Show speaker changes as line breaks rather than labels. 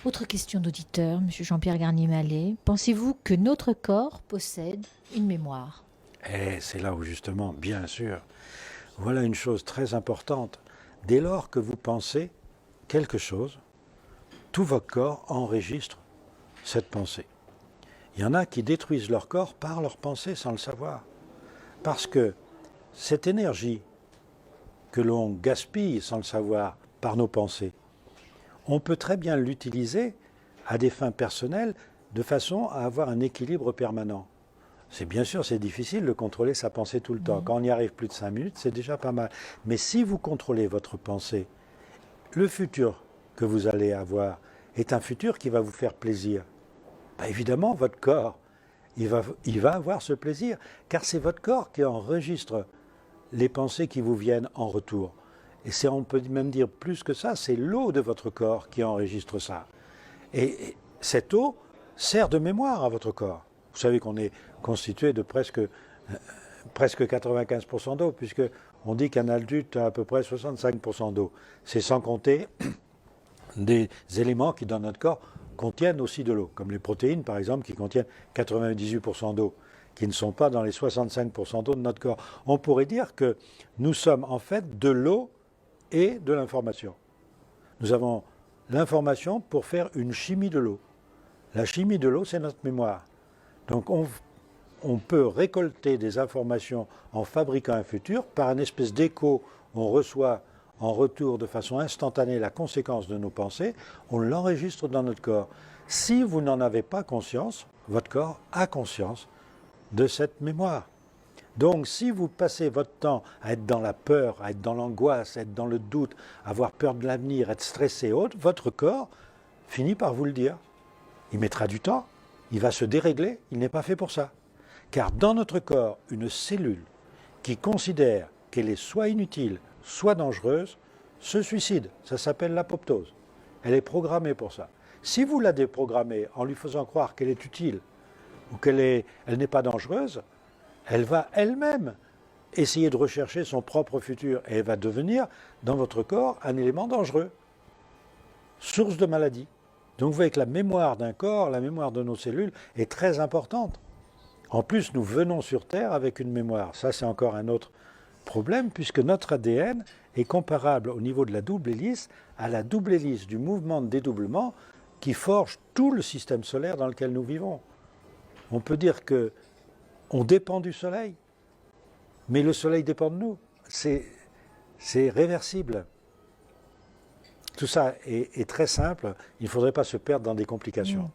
Autre question d'auditeur, Monsieur Jean-Pierre Garnier-Mallet. Pensez-vous que notre corps possède une mémoire?
Et c'est là où justement, bien sûr, voilà une chose très importante. Dès lors que vous pensez quelque chose, tout votre corps enregistre cette pensée. Il y en a qui détruisent leur corps par leur pensée sans le savoir. Parce que cette énergie que l'on gaspille sans le savoir par nos pensées, on peut très bien l'utiliser à des fins personnelles de façon à avoir un équilibre permanent. C'est bien sûr, c'est difficile de contrôler sa pensée tout le temps. Quand on y arrive plus de 5 minutes, c'est déjà pas mal. Mais si vous contrôlez votre pensée, le futur que vous allez avoir est un futur qui va vous faire plaisir. Ben évidemment, votre corps, il va avoir ce plaisir, car c'est votre corps qui enregistre les pensées qui vous viennent en retour. Et on peut même dire plus que ça, c'est l'eau de votre corps qui enregistre ça. Et cette eau sert de mémoire à votre corps. Vous savez qu'on est constitué de presque 95% d'eau, puisqu'on dit qu'un adulte a à peu près 65% d'eau. C'est sans compter des éléments qui, dans notre corps, contiennent aussi de l'eau, comme les protéines, par exemple, qui contiennent 98% d'eau, qui ne sont pas dans les 65% d'eau de notre corps. On pourrait dire que nous sommes en fait de l'eau et de l'information. Nous avons l'information pour faire une chimie de l'eau. La chimie de l'eau, c'est notre mémoire. Donc on peut récolter des informations en fabriquant un futur par une espèce d'écho. On reçoit en retour de façon instantanée la conséquence de nos pensées, on l'enregistre dans notre corps. Si vous n'en avez pas conscience, votre corps a conscience de cette mémoire. Donc si vous passez votre temps à être dans la peur, à être dans l'angoisse, à être dans le doute, à avoir peur de l'avenir, être stressé et autres, votre corps finit par vous le dire. Il mettra du temps, il va se dérégler, il n'est pas fait pour ça. Car dans notre corps, une cellule qui considère qu'elle est soit inutile, soit dangereuse, se suicide. Ça s'appelle l'apoptose. Elle est programmée pour ça. Si vous la déprogrammez en lui faisant croire qu'elle est utile ou qu'elle n'est pas dangereuse, elle va elle-même essayer de rechercher son propre futur et elle va devenir, dans votre corps, un élément dangereux, source de maladie. Donc vous voyez que la mémoire d'un corps, la mémoire de nos cellules est très importante. En plus, nous venons sur Terre avec une mémoire. Ça, c'est encore un autre problème, puisque notre ADN est comparable au niveau de la double hélice à la double hélice du mouvement de dédoublement qui forge tout le système solaire dans lequel nous vivons. On peut dire qu'on dépend du Soleil, mais le Soleil dépend de nous. C'est réversible. Tout ça est très simple. Il ne faudrait pas se perdre dans des complications.